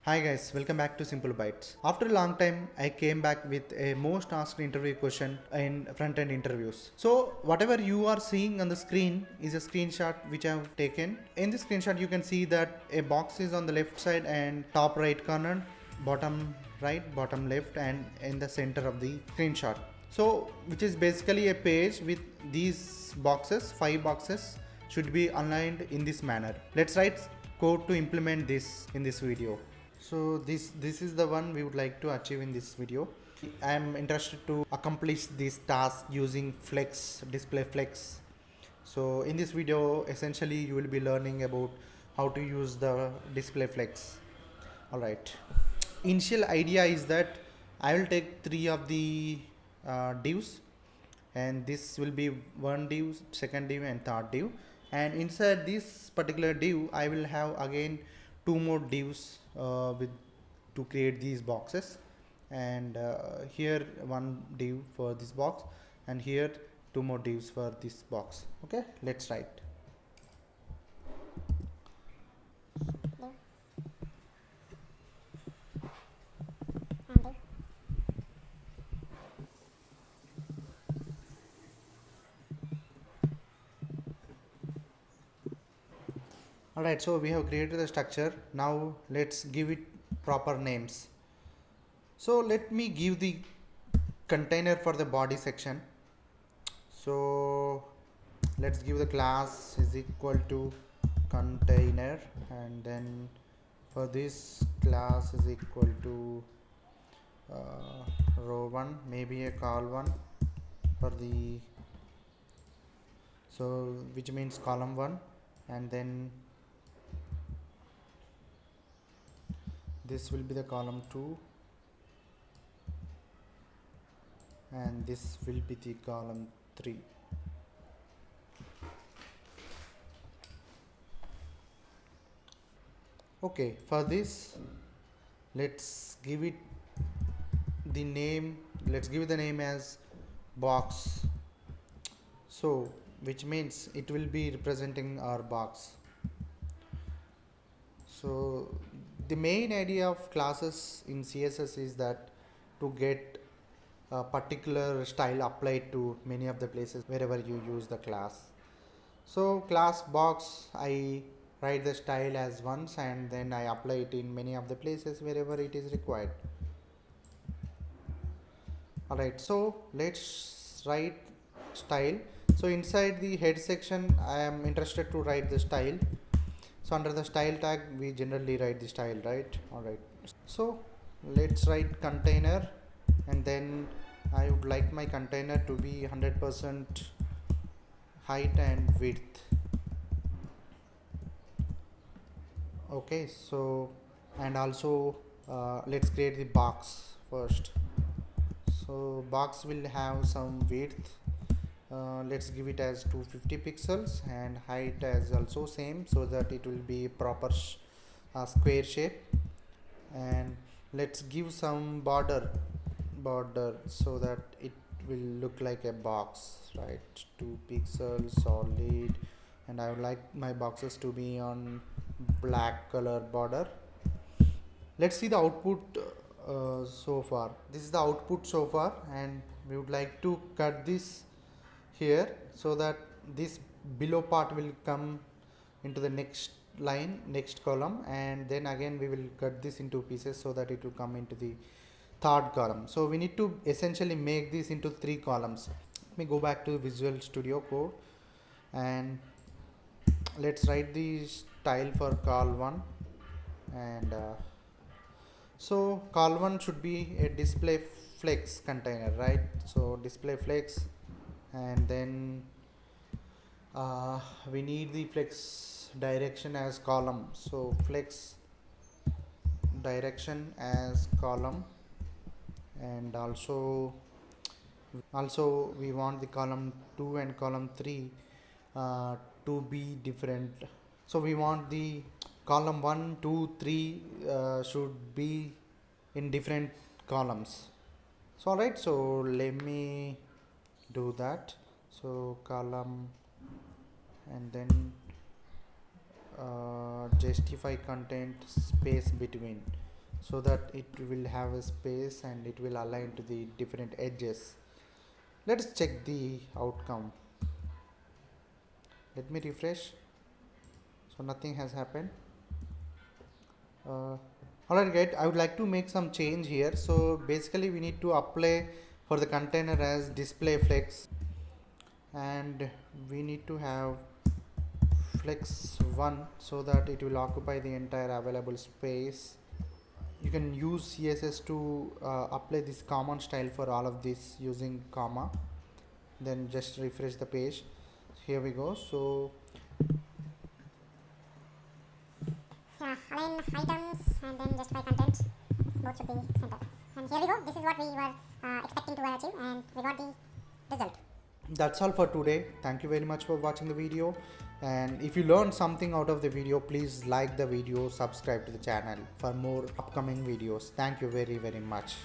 Hi guys, welcome back to Simple Bytes. After a long time, I came back with a most asked interview question in front-end interviews. So whatever you are seeing on the screen is a screenshot which I have taken. In this screenshot, you can see that a box is on the left side and top right corner, bottom right, bottom left, and in the center of the screenshot. So which is basically a page with these boxes, 5 boxes should be aligned in this manner. Let's write code to implement this in this video. So this is the one we would like to achieve in this video. I am interested to accomplish this task using Flex, display Flex. So in this video essentially you will be learning about how to use the display Flex. Alright, initial idea is that I will take 3 of the divs, and this will be one div, second div and third div, and inside this particular div I will have again 2 more divs with to create these boxes, and here one div for this box, and here 2 more divs for this box. Okay, let's write. No. Handle. Alright, so we have created the structure. Now let's give it proper names. So let me give the container for the body section. So let's give the class is equal to container, and then for this class is equal to row1, maybe a call1 for the, so which means column1, and then this will be the column2, and this will be the column3. Okay, for this let's give it the name, let's give the name as box, so which means it will be representing our box. So the main idea of classes in CSS is that to get a particular style applied to many of the places wherever you use the class. So class box, I write the style as once and then I apply it in many of the places wherever it is required. Alright, so let's write style. So inside the head section I am interested to write the style. So under the style tag we generally write the style, right? Alright, so let's write container, and then I would like my container to be 100% height and width. Okay, so and also let's create the box first. So box will have some width, let's give it as 250 pixels, and height as also same, so that it will be proper square shape, and let's give some border so that it will look like a box, right? 2 pixels solid, and I would like my boxes to be on black color border. Let's see the output so far. This is the output so far, and we would like to cut this here so that this below part will come into the next line, next column, and then again we will cut this into pieces so that it will come into the third column. So we need to essentially make this into 3 columns. Let me go back to Visual Studio Code, and let's write the style for call1, and so call1 should be a display flex container, right? So display flex, and then we need the flex direction as column, so flex direction as column, and also we want the column 2 and column 3 to be different. So we want the column 1, 2, 3 should be in different columns. So alright, so let me do that. So column, and then justify content space between. so that it will have a space and it will align to the different edges. Let's check the outcome. Let me refresh. So nothing has happened. Alright guys, I would like to make some change here. So basically we need to apply for the container as display flex, and we need to have flex 1 so that it will occupy the entire available space. You can use CSS to apply this common style for all of this using comma. Then just refresh the page. Here we go. So Yeah, align items and then justify content. Both should be centered. And here we go. This is what we were expecting to achieve, and we got the result. that's all for today. Thank you very much for watching the video, and if you learned something out of the video, please like the video, subscribe to the channel for more upcoming videos. Thank you very much.